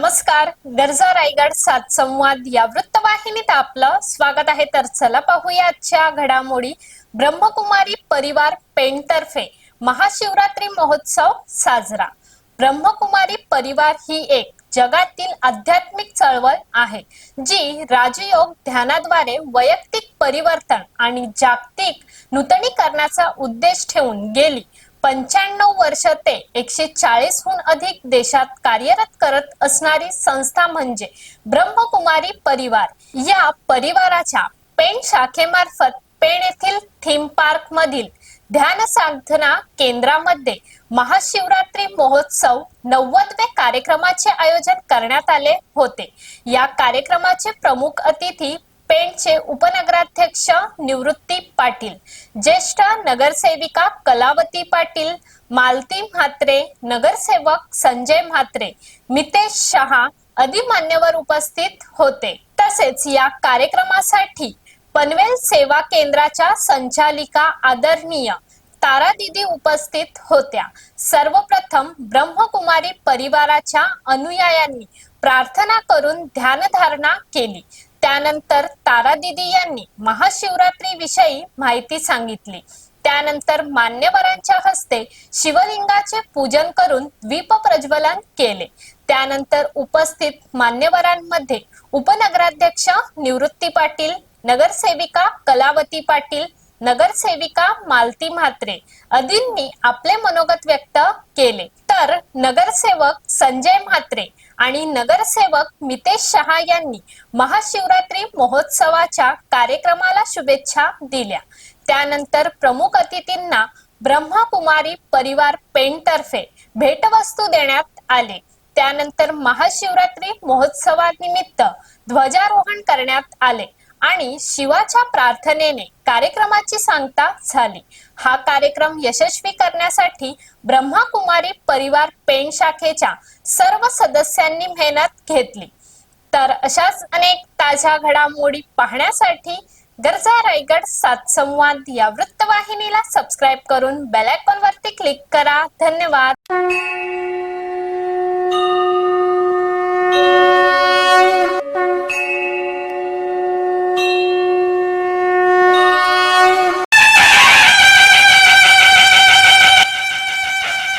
नमस्कार. गरजा रायगड सात संवाद या वृत्तवाहिनीत आपलं स्वागत आहे. तर चला पाहूया आजच्या घडामोडी. ब्रह्मकुमारी परिवार पेणतर्फे महाशिवरात्री महोत्सव साजरा. ब्रह्मकुमारी परिवार ही एक जगातील आध्यात्मिक चळवळ आहे, जी राजयोग ध्यानाद्वारे वैयक्तिक परिवर्तन आणि जागतिक नूतनीकरणाचा उद्देश ठेवून गेली 95 वर्ष ते 140हून अधिक देशात कार्यरत करत असणारी संस्था म्हणजे ब्रह्मकुमारी परिवार. या परिवाराच्या पेण शाखेमार्फत पेण येथील थीम पार्क मधील ध्यान साधना केंद्रामध्ये महाशिवरात्री महोत्सव 90वे कार्यक्रमाचे आयोजन करण्यात आले होते. या कार्यक्रमाचे प्रमुख अतिथी पेणचे उपनगराध्यक्ष निवृत्ती पाटील, ज्येष्ठ नगरसेविका कलावती पाटील, मालती म्हात्रे, नगरसेवक संजय म्हात्रे, मितेश शहा आदी मान्यवर उपस्थित होते. तसेच या कार्यक्रमासाठी पनवेल सेवा केंद्राच्या संचालिका आदरणीय तारा दीदी उपस्थित होत्या. सर्वप्रथम ब्रह्मकुमारी परिवाराच्या अनुयायांनी प्रार्थना करून ध्यानधारणा केली. त्यानंतर तारा दीदी यांनी महाशिवरात्री विषयी माहिती सांगितली. त्यानंतर मान्यवरांच्या हस्ते शिवलिंगाचे पूजन करून दीप प्रज्वलन केले. त्यानंतर उपस्थित मान्यवरांमध्ये उपनगराध्यक्ष निवृत्ती पाटील, नगरसेविका कलावती पाटील, नगरसेविका मालती म्हात्रे आदींनी आपले मनोगत व्यक्त केले. तर नगरसेवक संजय म्हात्रे आणि नगरसेवक मितेश शहा यांनी महाशिवरात्री महोत्सवाच्या कार्यक्रमाला शुभेच्छा दिल्या. त्यानंतर प्रमुख अतिथींना ब्रह्मकुमारी परिवार पेणतर्फे भेटवस्तू देण्यात आले. त्यानंतर महाशिवरात्री महोत्सवानिमित्त ध्वजारोहण करण्यात आले आणि शिवाच्या प्रार्थनेने कार्यक्रमाची सांगता झाली. हा कार्यक्रम यशस्वी करण्यासाठी ब्रह्मकुमारी परिवार पेण शाखेच्या सर्व सदस्यांनी मेहनत घेतली. तर अशाच अनेक ताज्या घडामोडी पाहण्यासाठी गरजा रायगड सात संवाद या वृत्तवाहिनीला सबस्क्राईब करून बेल आयकॉन वरती क्लिक करा. धन्यवाद.